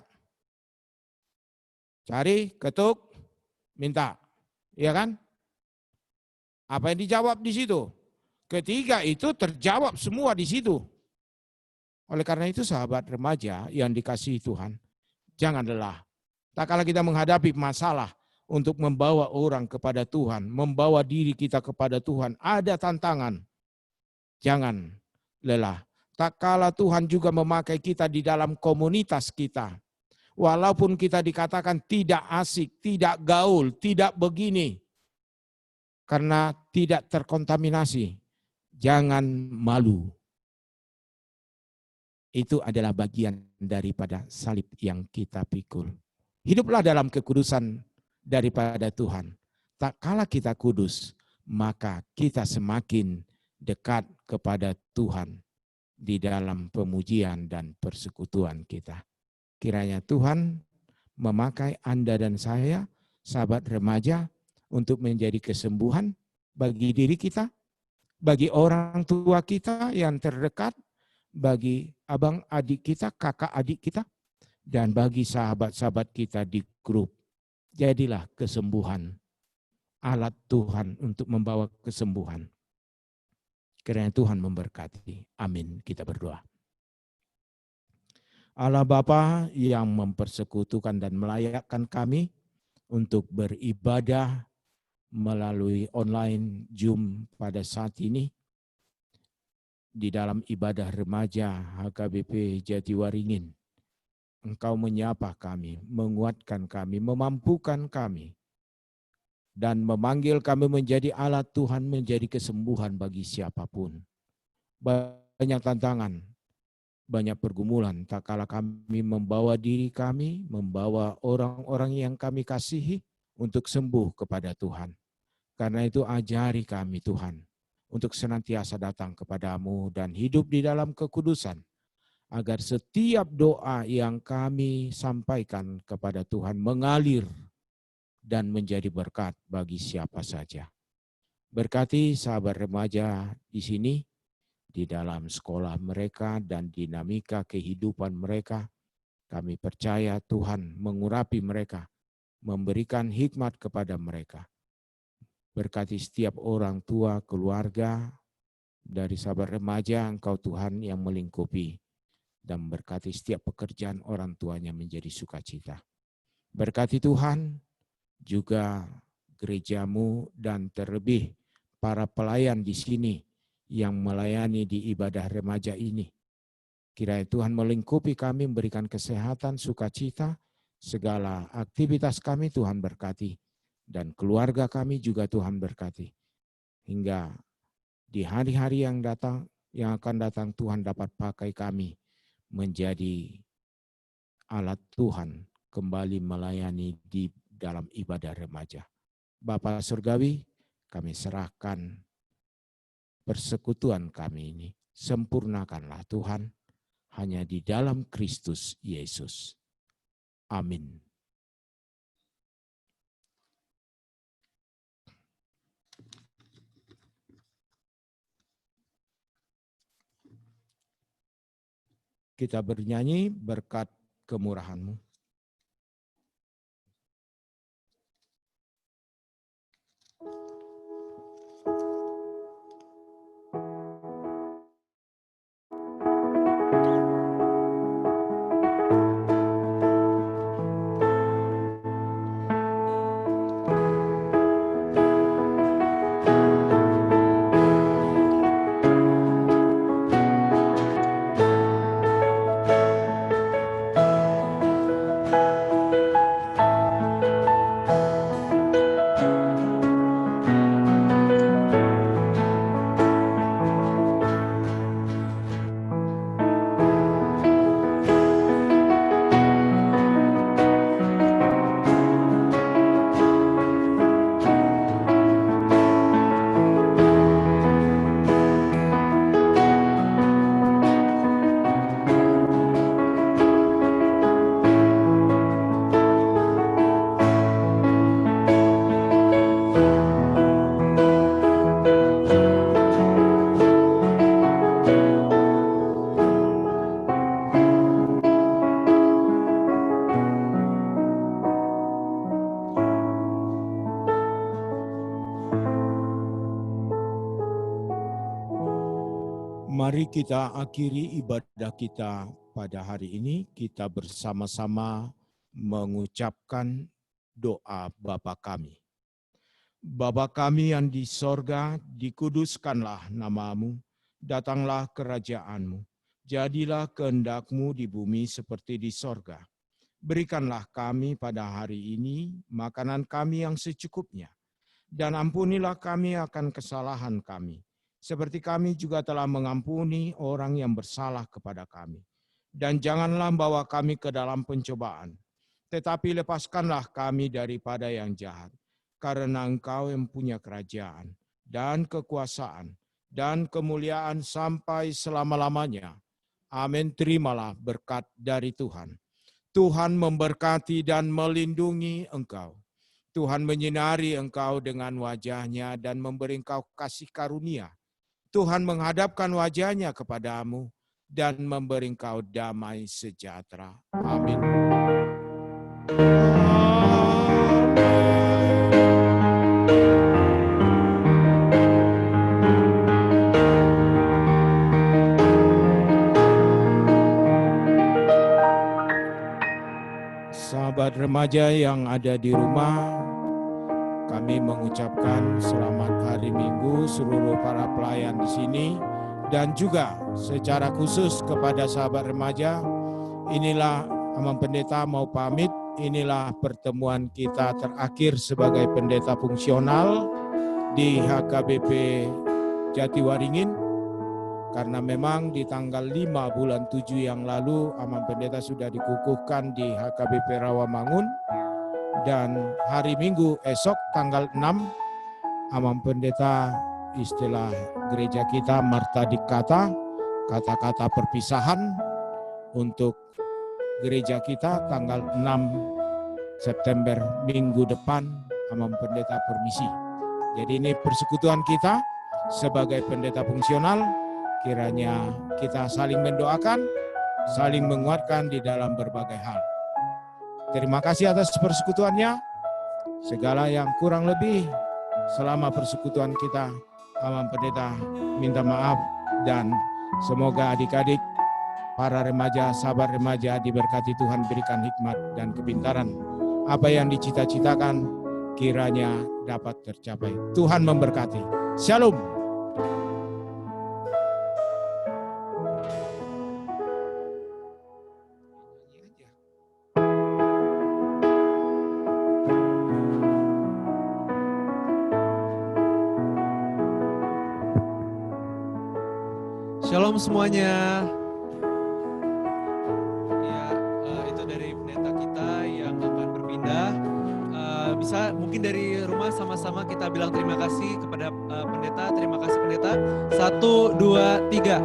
Cari, ketuk, minta. Iya kan? Apa yang dijawab di situ? Ketiga itu terjawab semua di situ. Oleh karena itu sahabat remaja yang dikasihi Tuhan, jangan lelah. Tak kala kita menghadapi masalah untuk membawa orang kepada Tuhan, membawa diri kita kepada Tuhan, ada tantangan. Jangan lelah. Tak kala Tuhan juga memakai kita di dalam komunitas kita. Walaupun kita dikatakan tidak asik, tidak gaul, tidak begini. Karena tidak terkontaminasi. Jangan malu. Itu adalah bagian daripada salib yang kita pikul. Hiduplah dalam kekudusan daripada Tuhan. Tak kala kita kudus, maka kita semakin dekat kepada Tuhan di dalam pemujian dan persekutuan kita. Kiranya Tuhan memakai Anda dan saya, sahabat remaja, untuk menjadi kesembuhan bagi diri kita, bagi orang tua kita yang terdekat, bagi abang adik kita, kakak adik kita, dan bagi sahabat-sahabat kita di grup. Jadilah kesembuhan, alat Tuhan untuk membawa kesembuhan. Kiranya Tuhan memberkati. Amin. Kita berdoa. Allah Bapa yang mempersekutukan dan melayakkan kami untuk beribadah melalui online Zoom pada saat ini, di dalam ibadah remaja HKBP Jatiwaringin. Engkau menyapa kami, menguatkan kami, memampukan kami, dan memanggil kami menjadi alat Tuhan, menjadi kesembuhan bagi siapapun. Banyak tantangan, banyak pergumulan, tak kala kami membawa diri kami, membawa orang-orang yang kami kasihi untuk sembuh kepada Tuhan. Karena itu ajari kami Tuhan, untuk senantiasa datang kepadamu dan hidup di dalam kekudusan, agar setiap doa yang kami sampaikan kepada Tuhan mengalir dan menjadi berkat bagi siapa saja. Berkati sahabat remaja di sini, di dalam sekolah mereka dan dinamika kehidupan mereka. Kami percaya Tuhan mengurapi mereka, memberikan hikmat kepada mereka. Berkati setiap orang tua, keluarga, dari sahabat remaja, Engkau Tuhan yang melingkupi. Dan berkati setiap pekerjaan orang tuanya menjadi sukacita. Berkati Tuhan juga gerejamu dan terlebih para pelayan di sini yang melayani di ibadah remaja ini. Kiranya Tuhan melingkupi kami, memberikan kesehatan, sukacita, segala aktivitas kami Tuhan berkati. Dan keluarga kami juga Tuhan berkati. Hingga di hari-hari yang akan datang Tuhan dapat pakai kami menjadi alat Tuhan kembali melayani di dalam ibadah remaja. Bapa Surgawi, kami serahkan persekutuan kami ini. Sempurnakanlah Tuhan hanya di dalam Kristus Yesus. Amin. Kita bernyanyi berkat kemurahan-Mu. Mari kita akhiri ibadah kita pada hari ini. Kita bersama-sama mengucapkan doa Bapa kami. Bapa kami yang di sorga, dikuduskanlah namamu, datanglah kerajaanmu, jadilah kehendak-Mu di bumi seperti di sorga. Berikanlah kami pada hari ini makanan kami yang secukupnya, dan ampunilah kami akan kesalahan kami, seperti kami juga telah mengampuni orang yang bersalah kepada kami. Dan janganlah bawa kami ke dalam pencobaan, tetapi lepaskanlah kami daripada yang jahat. Karena Engkau yang punya kerajaan, dan kekuasaan, dan kemuliaan sampai selama-lamanya. Amin. Terimalah berkat dari Tuhan. Tuhan memberkati dan melindungi engkau. Tuhan menyinari engkau dengan wajah-Nya dan memberi engkau kasih karunia. Tuhan menghadapkan wajah-Nya kepadamu dan memberi engkau damai sejahtera. Amin. Sahabat remaja yang ada di rumah, kami mengucapkan selamat hari Minggu seluruh para pelayan di sini, dan juga secara khusus kepada sahabat remaja. Inilah Amang Pendeta mau pamit. Inilah pertemuan kita terakhir sebagai pendeta fungsional di HKBP Jatiwaringin. Karena memang di tanggal 5 bulan 7 yang lalu Amang Pendeta sudah dikukuhkan di HKBP Rawamangun. Dan hari Minggu esok tanggal 6 Amang Pendeta istilah gereja kita Marta Dikata, kata-kata perpisahan untuk gereja kita tanggal 6 September minggu depan. Amang Pendeta permisi. Jadi ini persekutuan kita sebagai pendeta fungsional. Kiranya kita saling mendoakan, saling menguatkan di dalam berbagai hal. Terima kasih atas persekutuannya. Segala yang kurang lebih selama persekutuan kita, Amang Pendeta minta maaf, dan semoga adik-adik, para remaja, sahabat remaja diberkati Tuhan, berikan hikmat dan kepintaran. Apa yang dicita-citakan kiranya dapat tercapai. Tuhan memberkati. Shalom. Shalom semuanya. Ya, itu dari pendeta kita yang akan berpindah. Bisa mungkin dari rumah sama-sama kita bilang terima kasih kepada pendeta. Terima kasih pendeta. 1, 2, 3.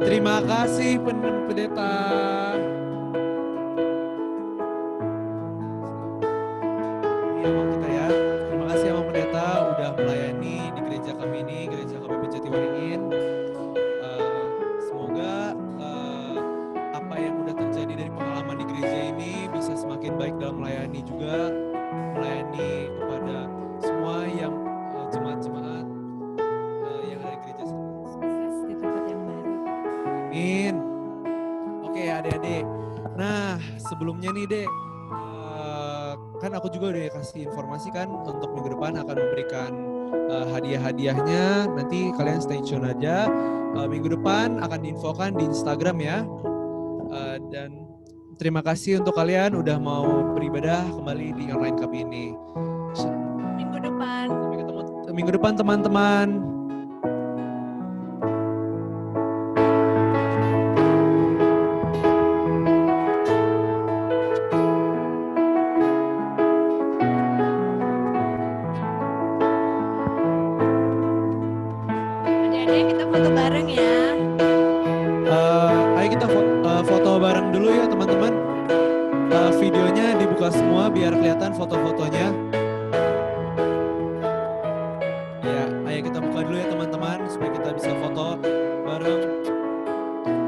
Terima kasih pendeta. Ini abang kita ya. Terima kasih abang pendeta udah melayani di gereja kami ini, gereja KBP Jatiwaringin. Semoga apa yang udah terjadi dari pengalaman di gereja ini bisa semakin baik dalam melayani juga, melayani kepada semua yang jemaat-jemaat yang ada di gereja. Sukses di tempat yang baru. Amin. Oke adik-adik. Nah sebelumnya nih Dek, kan aku juga udah kasih informasi kan untuk minggu depan akan memberikan hadiah-hadiahnya. Nanti kalian stay tune aja. Minggu depan akan diinfokan di Instagram ya. Dan terima kasih untuk kalian udah mau beribadah kembali di online kami ini. Minggu depan. Sampai ketemu minggu depan teman-teman. Adik-adik kita foto bareng ya. Ayo kita foto bareng dulu ya teman-teman. Videonya dibuka semua biar kelihatan foto-fotonya. Ya, ayo kita buka dulu ya teman-teman supaya kita bisa foto bareng.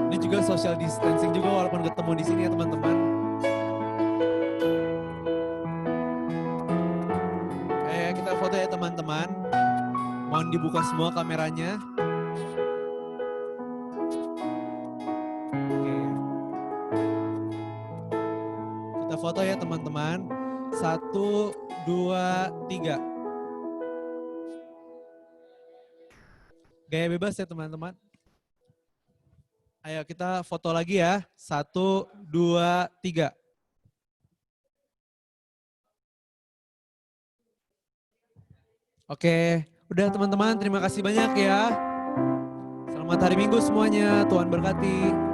Ini juga social distancing juga walaupun ketemu di sini ya teman-teman. Ayo kita foto ya teman-teman. Mohon dibuka semua kameranya. foto ya teman-teman. 1, 2, 3. Gaya bebas ya teman-teman. Ayo kita foto lagi ya. 1, 2, 3. Oke, udah teman-teman, terima kasih banyak ya. Selamat hari Minggu semuanya, Tuhan berkati.